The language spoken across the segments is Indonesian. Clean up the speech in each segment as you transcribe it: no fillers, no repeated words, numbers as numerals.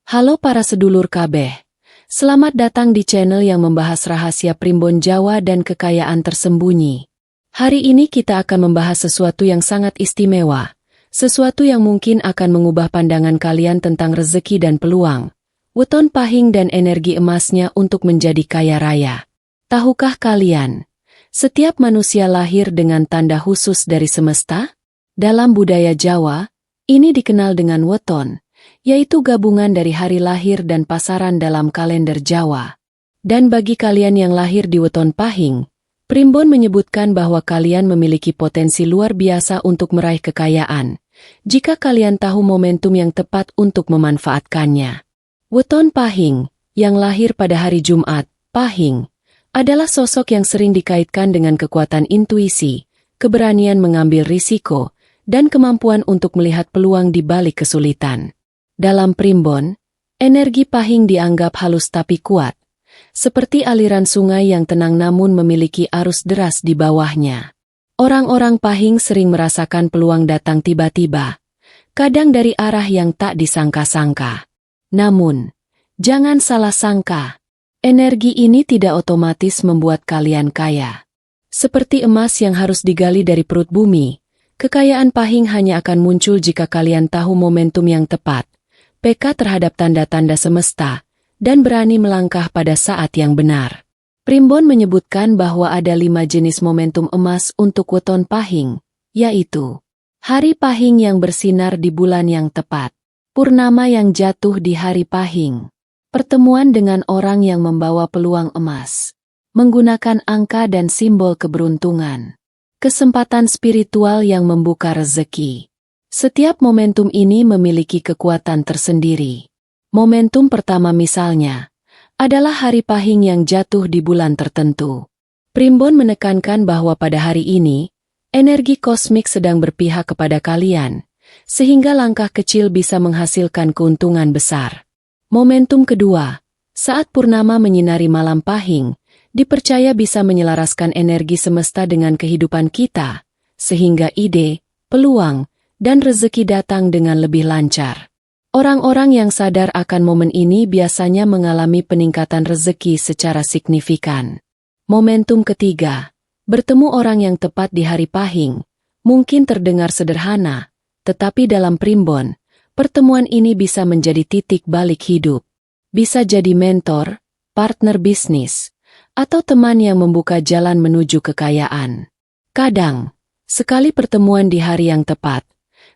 Halo para sedulur kabeh. Selamat datang di channel yang membahas rahasia Primbon Jawa dan kekayaan tersembunyi. Hari ini kita akan membahas sesuatu yang sangat istimewa. Sesuatu yang mungkin akan mengubah pandangan kalian tentang rezeki dan peluang. Weton Pahing dan energi emasnya untuk menjadi kaya raya. Tahukah kalian, setiap manusia lahir dengan tanda khusus dari semesta? Dalam budaya Jawa, ini dikenal dengan weton, yaitu gabungan dari hari lahir dan pasaran dalam kalender Jawa. Dan bagi kalian yang lahir di weton Pahing, Primbon menyebutkan bahwa kalian memiliki potensi luar biasa untuk meraih kekayaan, jika kalian tahu momentum yang tepat untuk memanfaatkannya. Weton Pahing, yang lahir pada hari Jumat, Pahing, adalah sosok yang sering dikaitkan dengan kekuatan intuisi, keberanian mengambil risiko, dan kemampuan untuk melihat peluang di balik kesulitan. Dalam Primbon, energi Pahing dianggap halus tapi kuat, seperti aliran sungai yang tenang namun memiliki arus deras di bawahnya. Orang-orang Pahing sering merasakan peluang datang tiba-tiba, kadang dari arah yang tak disangka-sangka. Namun, jangan salah sangka, energi ini tidak otomatis membuat kalian kaya. Seperti emas yang harus digali dari perut bumi, kekayaan Pahing hanya akan muncul jika kalian tahu momentum yang tepat, peka terhadap tanda-tanda semesta, dan berani melangkah pada saat yang benar. Primbon menyebutkan bahwa ada 5 jenis momentum emas untuk weton Pahing, yaitu hari Pahing yang bersinar di bulan yang tepat, purnama yang jatuh di hari Pahing, pertemuan dengan orang yang membawa peluang emas, menggunakan angka dan simbol keberuntungan, kesempatan spiritual yang membuka rezeki. Setiap momentum ini memiliki kekuatan tersendiri. Momentum pertama misalnya, adalah hari Pahing yang jatuh di bulan tertentu. Primbon menekankan bahwa pada hari ini, energi kosmik sedang berpihak kepada kalian, sehingga langkah kecil bisa menghasilkan keuntungan besar. Momentum kedua, saat purnama menyinari malam Pahing, dipercaya bisa menyelaraskan energi semesta dengan kehidupan kita, sehingga ide, peluang, dan rezeki datang dengan lebih lancar. Orang-orang yang sadar akan momen ini biasanya mengalami peningkatan rezeki secara signifikan. Momentum ketiga, bertemu orang yang tepat di hari Pahing, mungkin terdengar sederhana, tetapi dalam Primbon, pertemuan ini bisa menjadi titik balik hidup. Bisa jadi mentor, partner bisnis, atau teman yang membuka jalan menuju kekayaan. Kadang, sekali pertemuan di hari yang tepat,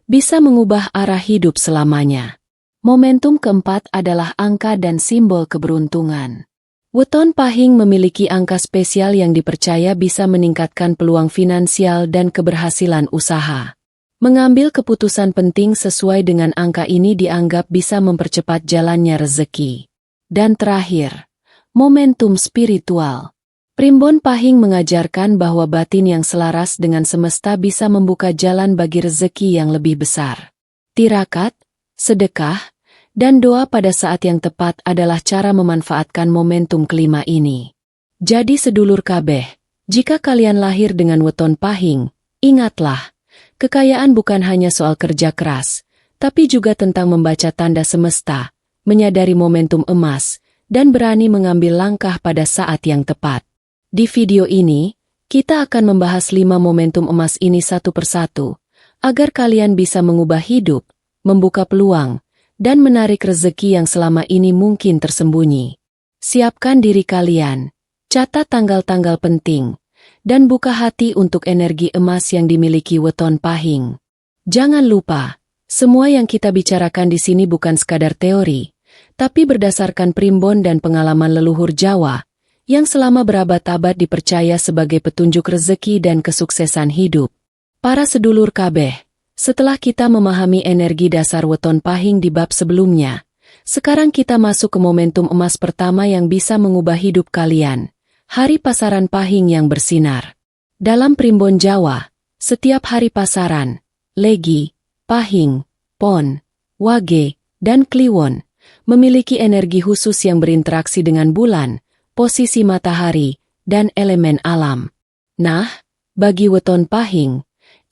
bisa mengubah arah hidup selamanya. Momentum keempat adalah angka dan simbol keberuntungan. Weton Pahing memiliki angka spesial yang dipercaya bisa meningkatkan peluang finansial dan keberhasilan usaha. Mengambil keputusan penting sesuai dengan angka ini dianggap bisa mempercepat jalannya rezeki. Dan terakhir, momentum spiritual. Primbon Pahing mengajarkan bahwa batin yang selaras dengan semesta bisa membuka jalan bagi rezeki yang lebih besar. Tirakat, sedekah, dan doa pada saat yang tepat adalah cara memanfaatkan momentum kelima ini. Jadi sedulur kabeh, jika kalian lahir dengan weton Pahing, ingatlah, kekayaan bukan hanya soal kerja keras, tapi juga tentang membaca tanda semesta, menyadari momentum emas, dan berani mengambil langkah pada saat yang tepat. Di video ini, kita akan membahas 5 momentum emas ini satu persatu, agar kalian bisa mengubah hidup, membuka peluang, dan menarik rezeki yang selama ini mungkin tersembunyi. Siapkan diri kalian, catat tanggal-tanggal penting, dan buka hati untuk energi emas yang dimiliki weton Pahing. Jangan lupa, semua yang kita bicarakan di sini bukan sekadar teori, tapi berdasarkan Primbon dan pengalaman leluhur Jawa, yang selama berabad-abad dipercaya sebagai petunjuk rezeki dan kesuksesan hidup. Para sedulur kabeh, setelah kita memahami energi dasar weton Pahing di bab sebelumnya, sekarang kita masuk ke momentum emas pertama yang bisa mengubah hidup kalian, hari pasaran Pahing yang bersinar. Dalam Primbon Jawa, setiap hari pasaran, Legi, Pahing, Pon, Wage, dan Kliwon, memiliki energi khusus yang berinteraksi dengan bulan, posisi matahari, dan elemen alam. Nah, bagi weton Pahing,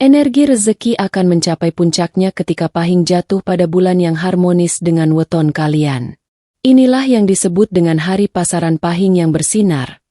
Energi rezeki akan mencapai puncaknya ketika pahing jatuh pada bulan yang harmonis dengan weton kalian. Inilah yang disebut dengan hari pasaran pahing yang bersinar.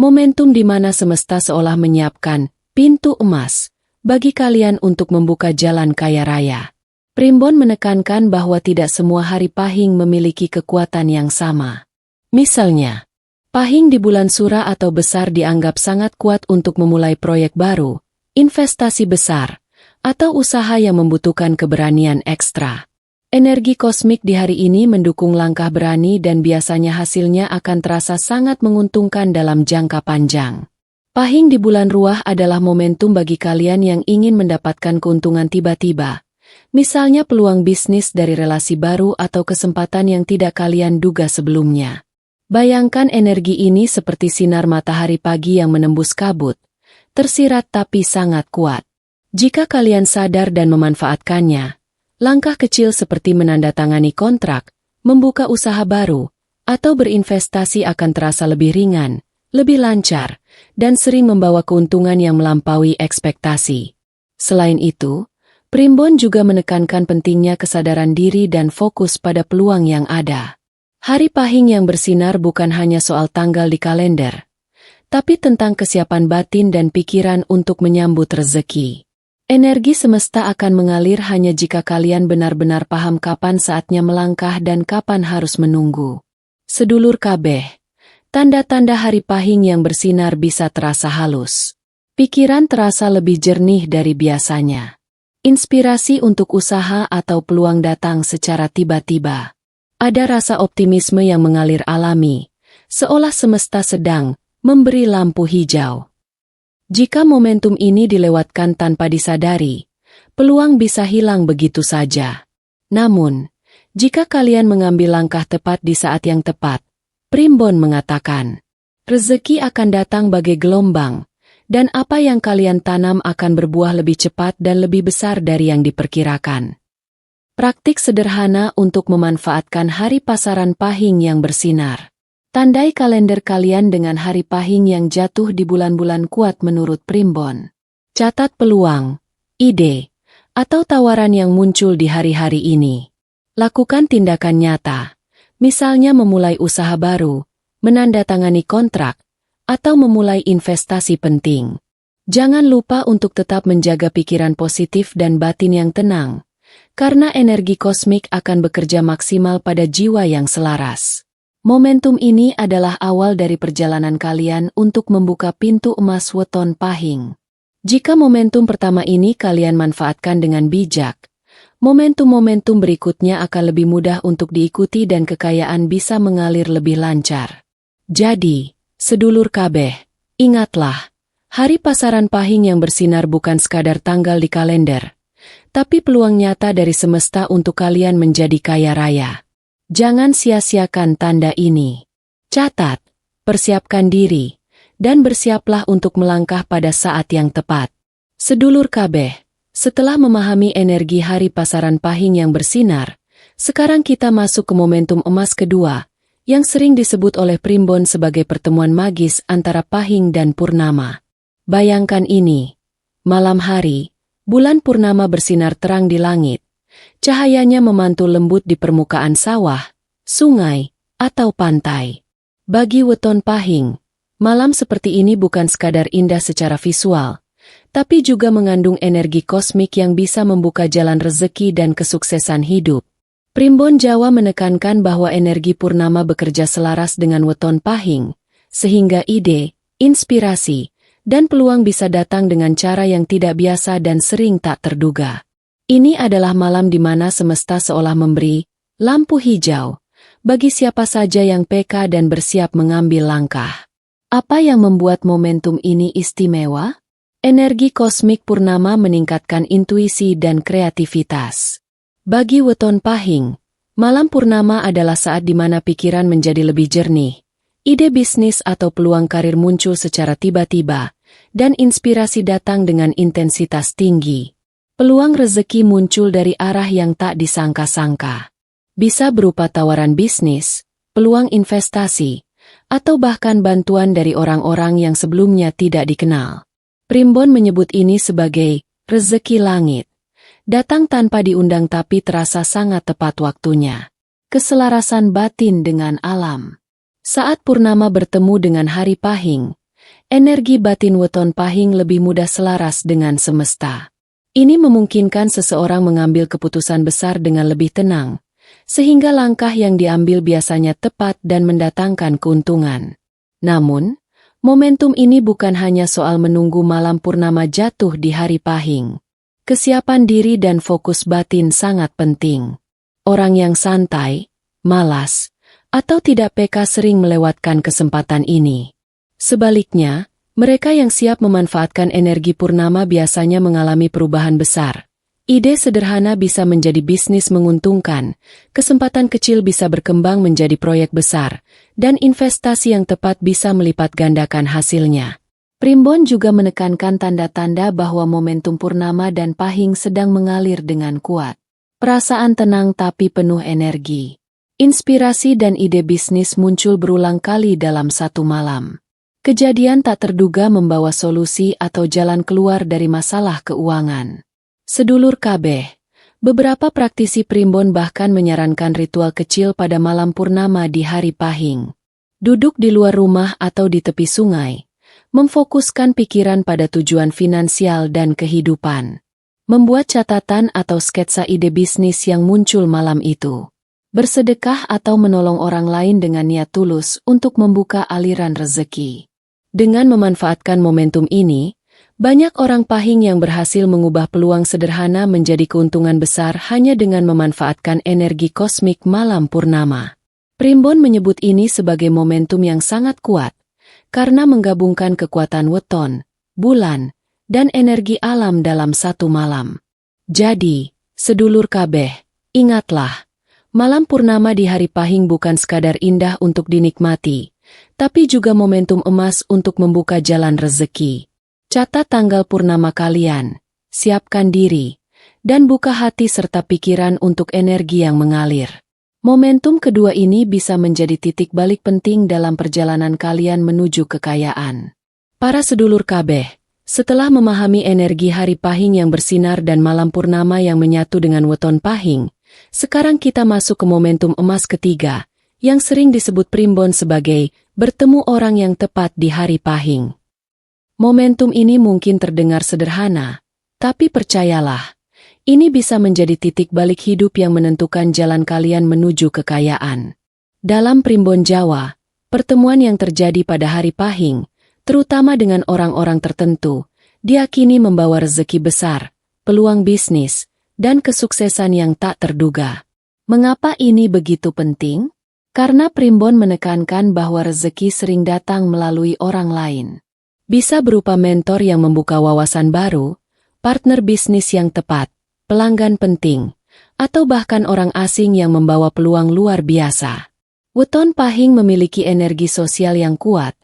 Momentum di mana semesta seolah menyiapkan pintu emas bagi kalian untuk membuka jalan kaya raya. Primbon menekankan bahwa tidak semua hari pahing memiliki kekuatan yang sama. Misalnya, pahing di bulan Sura atau besar dianggap sangat kuat untuk memulai proyek baru, investasi besar, atau usaha yang membutuhkan keberanian ekstra. Energi kosmik di hari ini mendukung langkah berani dan biasanya hasilnya akan terasa sangat menguntungkan dalam jangka panjang. Pahing di bulan Ruah adalah momentum bagi kalian yang ingin mendapatkan keuntungan tiba-tiba. Misalnya peluang bisnis dari relasi baru atau kesempatan yang tidak kalian duga sebelumnya. Bayangkan energi ini seperti sinar matahari pagi yang menembus kabut. Tersirat tapi sangat kuat. Jika kalian sadar dan memanfaatkannya, langkah kecil seperti menandatangani kontrak, membuka usaha baru, atau berinvestasi akan terasa lebih ringan, lebih lancar, dan sering membawa keuntungan yang melampaui ekspektasi. Selain itu, Primbon juga menekankan pentingnya kesadaran diri dan fokus pada peluang yang ada. Hari pahing yang bersinar bukan hanya soal tanggal di kalender, tapi tentang kesiapan batin dan pikiran untuk menyambut rezeki. Energi semesta akan mengalir hanya jika kalian benar-benar paham kapan saatnya melangkah dan kapan harus menunggu. Sedulur kabeh, tanda-tanda hari pahing yang bersinar bisa terasa halus. Pikiran terasa lebih jernih dari biasanya. Inspirasi untuk usaha atau peluang datang secara tiba-tiba. Ada rasa optimisme yang mengalir alami, seolah semesta sedang memberi lampu hijau. Jika momentum ini dilewatkan tanpa disadari, peluang bisa hilang begitu saja. Namun, jika kalian mengambil langkah tepat di saat yang tepat, Primbon mengatakan, rezeki akan datang bagai gelombang, dan apa yang kalian tanam akan berbuah lebih cepat dan lebih besar dari yang diperkirakan. Praktik sederhana untuk memanfaatkan hari pasaran pahing yang bersinar. Tandai kalender kalian dengan hari pahing yang jatuh di bulan-bulan kuat menurut Primbon. Catat peluang, ide, atau tawaran yang muncul di hari-hari ini. Lakukan tindakan nyata, misalnya memulai usaha baru, menandatangani kontrak, atau memulai investasi penting. Jangan lupa untuk tetap menjaga pikiran positif dan batin yang tenang, karena energi kosmik akan bekerja maksimal pada jiwa yang selaras. Momentum ini adalah awal dari perjalanan kalian untuk membuka pintu emas weton pahing. Jika momentum pertama ini kalian manfaatkan dengan bijak, momentum-momentum berikutnya akan lebih mudah untuk diikuti dan kekayaan bisa mengalir lebih lancar. Jadi, sedulur kabeh, ingatlah, hari pasaran pahing yang bersinar bukan sekadar tanggal di kalender, tapi peluang nyata dari semesta untuk kalian menjadi kaya raya. Jangan sia-siakan tanda ini. Catat, persiapkan diri, dan bersiaplah untuk melangkah pada saat yang tepat. Sedulur kabeh, setelah memahami energi hari pasaran pahing yang bersinar, sekarang kita masuk ke momentum emas kedua, yang sering disebut oleh Primbon sebagai pertemuan magis antara pahing dan purnama. Bayangkan ini, malam hari, bulan purnama bersinar terang di langit. Cahayanya memantul lembut di permukaan sawah, sungai, atau pantai. Bagi weton pahing, malam seperti ini bukan sekadar indah secara visual, tapi juga mengandung energi kosmik yang bisa membuka jalan rezeki dan kesuksesan hidup. Primbon Jawa menekankan bahwa energi purnama bekerja selaras dengan weton pahing, sehingga ide, inspirasi, dan peluang bisa datang dengan cara yang tidak biasa dan sering tak terduga. Ini adalah malam di mana semesta seolah memberi lampu hijau bagi siapa saja yang peka dan bersiap mengambil langkah. Apa yang membuat momentum ini istimewa? Energi kosmik purnama meningkatkan intuisi dan kreativitas. Bagi weton pahing, malam purnama adalah saat di mana pikiran menjadi lebih jernih, ide bisnis atau peluang karir muncul secara tiba-tiba, dan inspirasi datang dengan intensitas tinggi. Peluang rezeki muncul dari arah yang tak disangka-sangka. Bisa berupa tawaran bisnis, peluang investasi, atau bahkan bantuan dari orang-orang yang sebelumnya tidak dikenal. Primbon menyebut ini sebagai Rezeki langit. Datang tanpa diundang tapi terasa sangat tepat waktunya. Keselarasan batin dengan alam. Saat purnama bertemu dengan hari pahing, energi batin weton pahing lebih mudah selaras dengan semesta. Ini memungkinkan seseorang mengambil keputusan besar dengan lebih tenang, sehingga langkah yang diambil biasanya tepat dan mendatangkan keuntungan. Namun, momentum ini bukan hanya soal menunggu malam purnama jatuh di hari pahing. Kesiapan diri dan fokus batin sangat penting. Orang yang santai, malas, atau tidak peka sering melewatkan kesempatan ini. Sebaliknya, mereka yang siap memanfaatkan energi purnama biasanya mengalami perubahan besar. Ide sederhana bisa menjadi bisnis menguntungkan, kesempatan kecil bisa berkembang menjadi proyek besar, dan investasi yang tepat bisa melipat gandakan hasilnya. Primbon juga menekankan tanda-tanda bahwa momentum purnama dan pahing sedang mengalir dengan kuat. Perasaan tenang tapi penuh energi. Inspirasi dan ide bisnis muncul berulang kali dalam satu malam. Kejadian tak terduga membawa solusi atau jalan keluar dari masalah keuangan. Sedulur kabeh, beberapa praktisi primbon bahkan menyarankan ritual kecil pada malam purnama di hari pahing. Duduk di luar rumah atau di tepi sungai, memfokuskan pikiran pada tujuan finansial dan kehidupan. Membuat catatan atau sketsa ide bisnis yang muncul malam itu. Bersedekah atau menolong orang lain dengan niat tulus untuk membuka aliran rezeki. Dengan memanfaatkan momentum ini, banyak orang pahing yang berhasil mengubah peluang sederhana menjadi keuntungan besar hanya dengan memanfaatkan energi kosmik malam purnama. Primbon menyebut ini sebagai momentum yang sangat kuat, karena menggabungkan kekuatan weton, bulan, dan energi alam dalam satu malam. Jadi, sedulur kabeh, ingatlah, malam purnama di hari pahing bukan sekadar indah untuk dinikmati, tapi juga momentum emas untuk membuka jalan rezeki. Catat tanggal purnama kalian, siapkan diri, dan buka hati serta pikiran untuk energi yang mengalir. Momentum kedua ini bisa menjadi titik balik penting dalam perjalanan kalian menuju kekayaan. Para sedulur kabeh, setelah memahami energi hari pahing yang bersinar dan malam purnama yang menyatu dengan weton pahing, sekarang kita masuk ke momentum emas ketiga, yang sering disebut primbon sebagai bertemu orang yang tepat di hari pahing. Momentum ini mungkin terdengar sederhana, tapi percayalah, ini bisa menjadi titik balik hidup yang menentukan jalan kalian menuju kekayaan. Dalam primbon Jawa, pertemuan yang terjadi pada hari pahing, terutama dengan orang-orang tertentu, diakini membawa rezeki besar, peluang bisnis, dan kesuksesan yang tak terduga. Mengapa ini begitu penting? Karena primbon menekankan bahwa rezeki sering datang melalui orang lain. Bisa berupa mentor yang membuka wawasan baru, partner bisnis yang tepat, pelanggan penting, atau bahkan orang asing yang membawa peluang luar biasa. Weton pahing memiliki energi sosial yang kuat,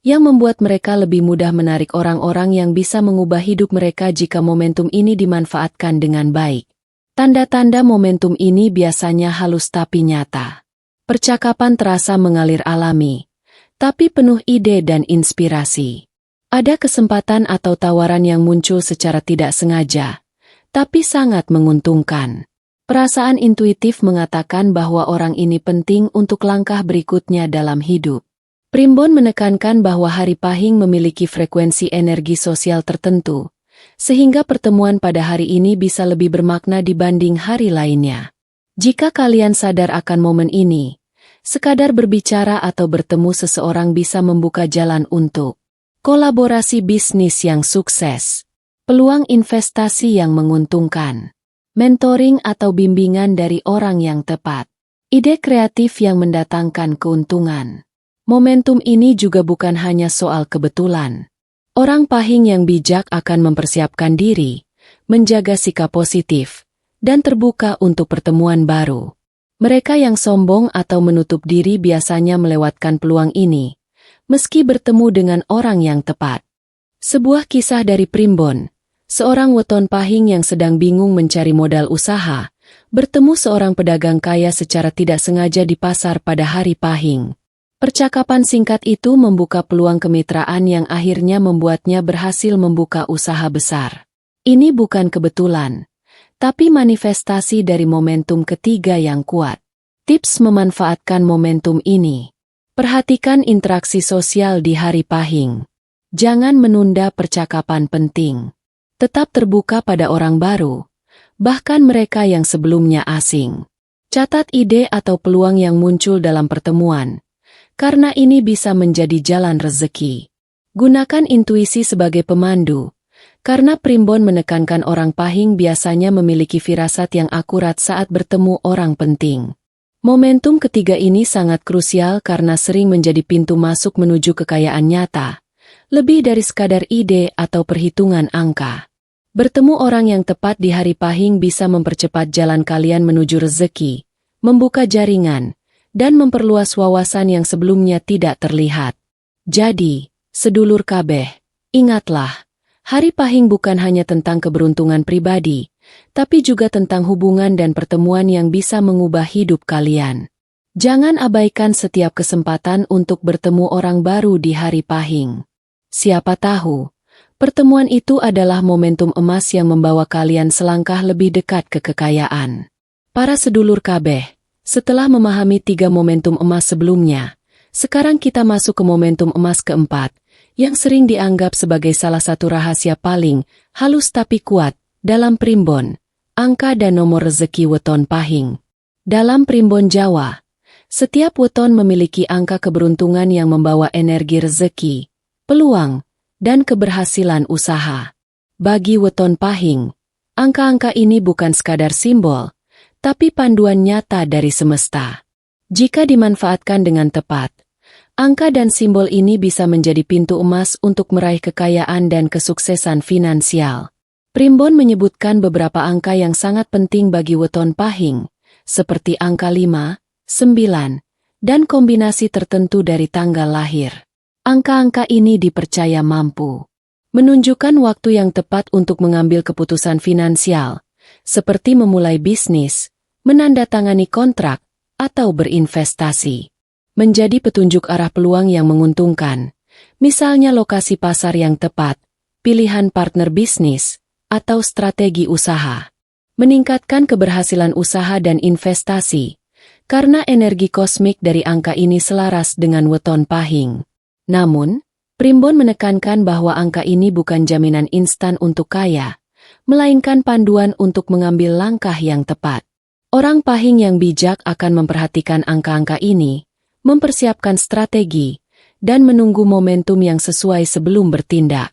yang membuat mereka lebih mudah menarik orang-orang yang bisa mengubah hidup mereka jika momentum ini dimanfaatkan dengan baik. Tanda-tanda momentum ini biasanya halus tapi nyata. Percakapan terasa mengalir alami, tapi penuh ide dan inspirasi. Ada kesempatan atau tawaran yang muncul secara tidak sengaja, tapi sangat menguntungkan. Perasaan intuitif mengatakan bahwa orang ini penting untuk langkah berikutnya dalam hidup. Primbon menekankan bahwa hari pahing memiliki frekuensi energi sosial tertentu, sehingga pertemuan pada hari ini bisa lebih bermakna dibanding hari lainnya. Jika kalian sadar akan momen ini, sekadar berbicara atau bertemu seseorang bisa membuka jalan untuk kolaborasi bisnis yang sukses, peluang investasi yang menguntungkan, mentoring atau bimbingan dari orang yang tepat, ide kreatif yang mendatangkan keuntungan. Momentum ini juga bukan hanya soal kebetulan. Orang pahing yang bijak akan mempersiapkan diri, menjaga sikap positif, dan terbuka untuk pertemuan baru. Mereka yang sombong atau menutup diri biasanya melewatkan peluang ini, meski bertemu dengan orang yang tepat. Sebuah kisah dari primbon, seorang weton pahing yang sedang bingung mencari modal usaha, bertemu seorang pedagang kaya secara tidak sengaja di pasar pada hari pahing. Percakapan singkat itu membuka peluang kemitraan yang akhirnya membuatnya berhasil membuka usaha besar. Ini bukan kebetulan, tapi manifestasi dari momentum ketiga yang kuat. Tips memanfaatkan momentum ini. Perhatikan interaksi sosial di hari Pahing. Jangan menunda percakapan penting. Tetap terbuka pada orang baru, bahkan mereka yang sebelumnya asing. Catat ide atau peluang yang muncul dalam pertemuan, karena ini bisa menjadi jalan rezeki. Gunakan intuisi sebagai pemandu, karena Primbon menekankan orang Pahing biasanya memiliki firasat yang akurat saat bertemu orang penting. Momentum ketiga ini sangat krusial karena sering menjadi pintu masuk menuju kekayaan nyata, lebih dari sekadar ide atau perhitungan angka. Bertemu orang yang tepat di hari Pahing bisa mempercepat jalan kalian menuju rezeki, membuka jaringan, dan memperluas wawasan yang sebelumnya tidak terlihat. Jadi, sedulur kabeh, ingatlah, hari Pahing bukan hanya tentang keberuntungan pribadi, tapi juga tentang hubungan dan pertemuan yang bisa mengubah hidup kalian. Jangan abaikan setiap kesempatan untuk bertemu orang baru di hari Pahing. Siapa tahu, pertemuan itu adalah momentum emas yang membawa kalian selangkah lebih dekat ke kekayaan. Para sedulur kabeh, setelah memahami 3 momentum emas sebelumnya, sekarang kita masuk ke momentum emas keempat, yang sering dianggap sebagai salah satu rahasia paling halus tapi kuat dalam Primbon, angka dan nomor rezeki weton Pahing. Dalam Primbon Jawa, setiap weton memiliki angka keberuntungan yang membawa energi rezeki, peluang, dan keberhasilan usaha. Bagi weton Pahing, angka-angka ini bukan sekadar simbol, tapi panduan nyata dari semesta. Jika dimanfaatkan dengan tepat, angka dan simbol ini bisa menjadi pintu emas untuk meraih kekayaan dan kesuksesan finansial. Primbon menyebutkan beberapa angka yang sangat penting bagi weton Pahing, seperti angka 5, 9, dan kombinasi tertentu dari tanggal lahir. Angka-angka ini dipercaya mampu menunjukkan waktu yang tepat untuk mengambil keputusan finansial, seperti memulai bisnis, menandatangani kontrak, atau berinvestasi. Menjadi petunjuk arah peluang yang menguntungkan, misalnya lokasi pasar yang tepat, pilihan partner bisnis, atau strategi usaha. Meningkatkan keberhasilan usaha dan investasi, karena energi kosmik dari angka ini selaras dengan weton Pahing. Namun, Primbon menekankan bahwa angka ini bukan jaminan instan untuk kaya, melainkan panduan untuk mengambil langkah yang tepat. Orang Pahing yang bijak akan memperhatikan angka-angka ini, mempersiapkan strategi, dan menunggu momentum yang sesuai sebelum bertindak.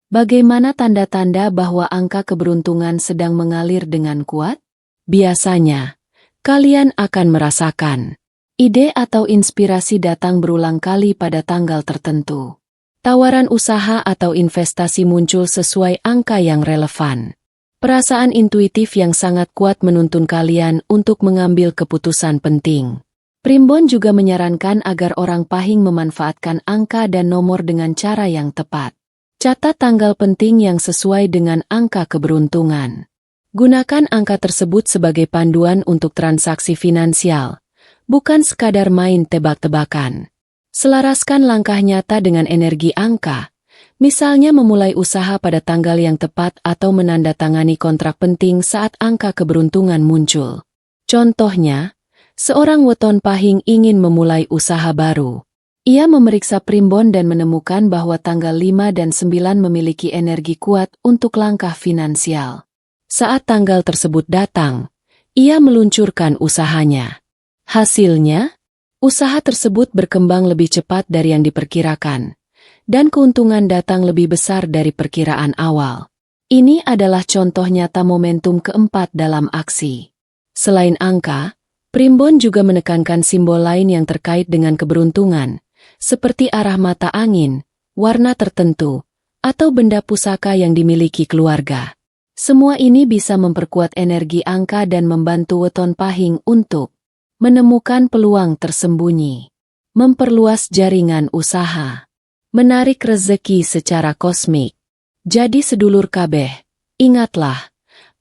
Bagaimana tanda-tanda bahwa angka keberuntungan sedang mengalir dengan kuat? Biasanya, kalian akan merasakan ide atau inspirasi datang berulang kali pada tanggal tertentu. Tawaran usaha atau investasi muncul sesuai angka yang relevan. Perasaan intuitif yang sangat kuat menuntun kalian untuk mengambil keputusan penting. Primbon juga menyarankan agar orang Pahing memanfaatkan angka dan nomor dengan cara yang tepat. Catat tanggal penting yang sesuai dengan angka keberuntungan. Gunakan angka tersebut sebagai panduan untuk transaksi finansial, bukan sekadar main tebak-tebakan. Selaraskan langkah nyata dengan energi angka, misalnya memulai usaha pada tanggal yang tepat atau menandatangani kontrak penting saat angka keberuntungan muncul. Contohnya, seorang weton Pahing ingin memulai usaha baru. Ia memeriksa Primbon dan menemukan bahwa tanggal 5 dan 9 memiliki energi kuat untuk langkah finansial. Saat tanggal tersebut datang, ia meluncurkan usahanya. Hasilnya, usaha tersebut berkembang lebih cepat dari yang diperkirakan, dan keuntungan datang lebih besar dari perkiraan awal. Ini adalah contoh nyata momentum keempat dalam aksi. Selain angka, Primbon juga menekankan simbol lain yang terkait dengan keberuntungan, seperti arah mata angin, warna tertentu, atau benda pusaka yang dimiliki keluarga. Semua ini bisa memperkuat energi angka dan membantu weton Pahing untuk menemukan peluang tersembunyi, memperluas jaringan usaha, menarik rezeki secara kosmik. Jadi sedulur kabeh, ingatlah,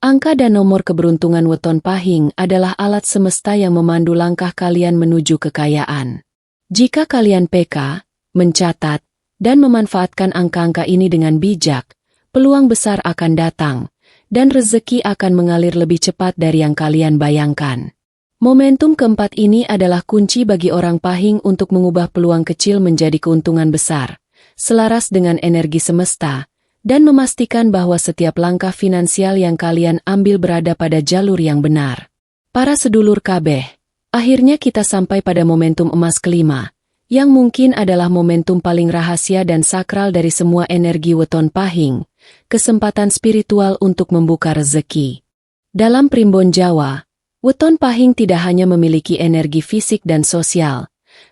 angka dan nomor keberuntungan weton Pahing adalah alat semesta yang memandu langkah kalian menuju kekayaan. Jika kalian peka, mencatat, dan memanfaatkan angka-angka ini dengan bijak, peluang besar akan datang, dan rezeki akan mengalir lebih cepat dari yang kalian bayangkan. Momentum keempat ini adalah kunci bagi orang Pahing untuk mengubah peluang kecil menjadi keuntungan besar, selaras dengan energi semesta, dan memastikan bahwa setiap langkah finansial yang kalian ambil berada pada jalur yang benar. Para sedulur kabeh, akhirnya kita sampai pada momentum emas kelima, yang mungkin adalah momentum paling rahasia dan sakral dari semua energi weton Pahing, kesempatan spiritual untuk membuka rezeki. Dalam Primbon Jawa, weton Pahing tidak hanya memiliki energi fisik dan sosial,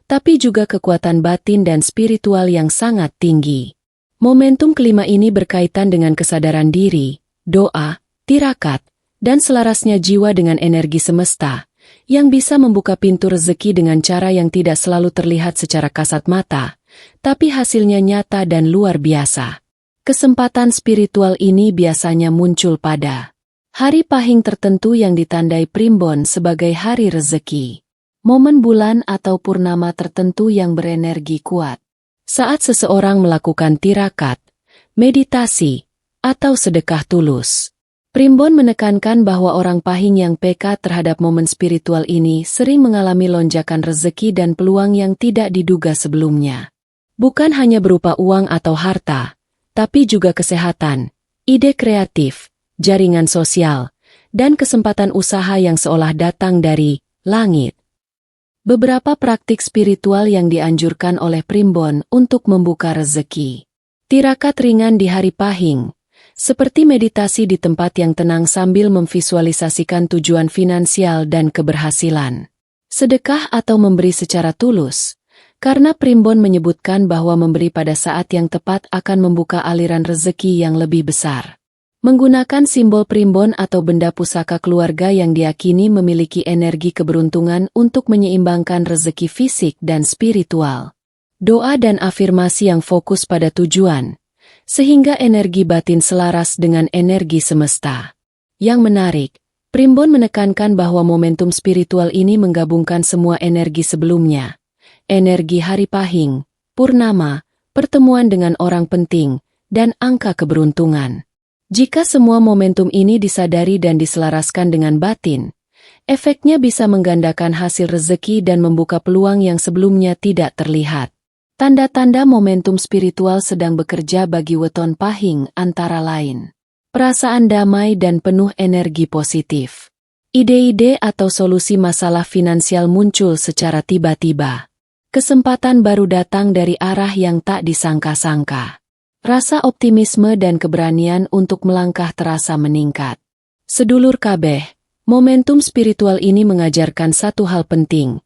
tapi juga kekuatan batin dan spiritual yang sangat tinggi. Momentum kelima ini berkaitan dengan kesadaran diri, doa, tirakat, dan selarasnya jiwa dengan energi semesta, yang bisa membuka pintu rezeki dengan cara yang tidak selalu terlihat secara kasat mata, tapi hasilnya nyata dan luar biasa. Kesempatan spiritual ini biasanya muncul pada hari Pahing tertentu yang ditandai Primbon sebagai hari rezeki, momen bulan atau purnama tertentu yang berenergi kuat, saat seseorang melakukan tirakat, meditasi, atau sedekah tulus. Primbon menekankan bahwa orang Pahing yang peka terhadap momen spiritual ini sering mengalami lonjakan rezeki dan peluang yang tidak diduga sebelumnya. Bukan hanya berupa uang atau harta, tapi juga kesehatan, ide kreatif, jaringan sosial, dan kesempatan usaha yang seolah datang dari langit. Beberapa praktik spiritual yang dianjurkan oleh Primbon untuk membuka rezeki. Tirakat ringan di hari Pahing, seperti meditasi di tempat yang tenang sambil memvisualisasikan tujuan finansial dan keberhasilan. Sedekah atau memberi secara tulus, karena Primbon menyebutkan bahwa memberi pada saat yang tepat akan membuka aliran rezeki yang lebih besar. Menggunakan simbol Primbon atau benda pusaka keluarga yang diyakini memiliki energi keberuntungan untuk menyeimbangkan rezeki fisik dan spiritual. Doa dan afirmasi yang fokus pada tujuan, sehingga energi batin selaras dengan energi semesta. Yang menarik, Primbon menekankan bahwa momentum spiritual ini menggabungkan semua energi sebelumnya. Energi hari Pahing, purnama, pertemuan dengan orang penting, dan angka keberuntungan. Jika semua momentum ini disadari dan diselaraskan dengan batin, efeknya bisa menggandakan hasil rezeki dan membuka peluang yang sebelumnya tidak terlihat. Tanda-tanda momentum spiritual sedang bekerja bagi weton Pahing antara lain: perasaan damai dan penuh energi positif. Ide-ide atau solusi masalah finansial muncul secara tiba-tiba. Kesempatan baru datang dari arah yang tak disangka-sangka. Rasa optimisme dan keberanian untuk melangkah terasa meningkat. Sedulur kabeh, momentum spiritual ini mengajarkan satu hal penting.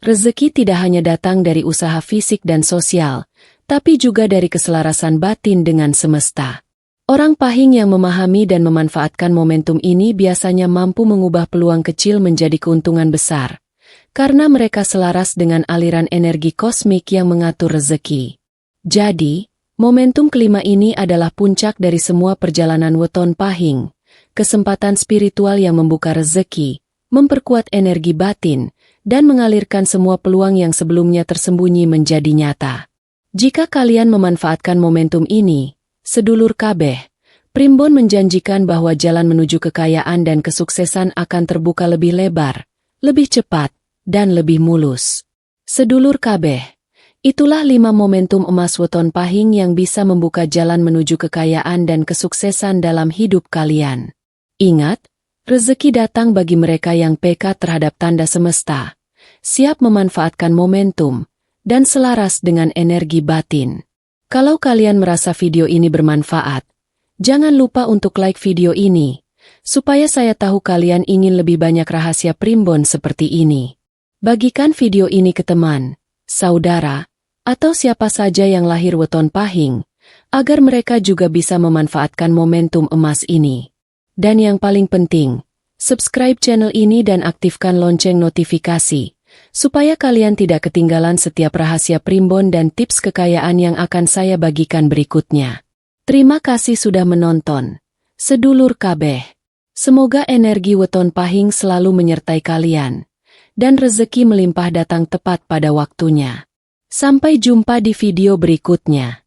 Rezeki tidak hanya datang dari usaha fisik dan sosial, tapi juga dari keselarasan batin dengan semesta. Orang Pahing yang memahami dan memanfaatkan momentum ini biasanya mampu mengubah peluang kecil menjadi keuntungan besar, karena mereka selaras dengan aliran energi kosmik yang mengatur rezeki. Jadi, momentum kelima ini adalah puncak dari semua perjalanan weton Pahing, kesempatan spiritual yang membuka rezeki, memperkuat energi batin, dan mengalirkan semua peluang yang sebelumnya tersembunyi menjadi nyata. Jika kalian memanfaatkan momentum ini, sedulur kabeh, Primbon menjanjikan bahwa jalan menuju kekayaan dan kesuksesan akan terbuka lebih lebar, lebih cepat, dan lebih mulus. Sedulur kabeh, itulah 5 momentum emas weton Pahing yang bisa membuka jalan menuju kekayaan dan kesuksesan dalam hidup kalian. Ingat, rezeki datang bagi mereka yang peka terhadap tanda semesta, siap memanfaatkan momentum, dan selaras dengan energi batin. Kalau kalian merasa video ini bermanfaat, jangan lupa untuk like video ini, supaya saya tahu kalian ingin lebih banyak rahasia Primbon seperti ini. Bagikan video ini ke teman, saudara, atau siapa saja yang lahir weton Pahing, agar mereka juga bisa memanfaatkan momentum emas ini. Dan yang paling penting, subscribe channel ini dan aktifkan lonceng notifikasi, supaya kalian tidak ketinggalan setiap rahasia Primbon dan tips kekayaan yang akan saya bagikan berikutnya. Terima kasih sudah menonton, sedulur kabeh. Semoga energi weton Pahing selalu menyertai kalian, dan rezeki melimpah datang tepat pada waktunya. Sampai jumpa di video berikutnya.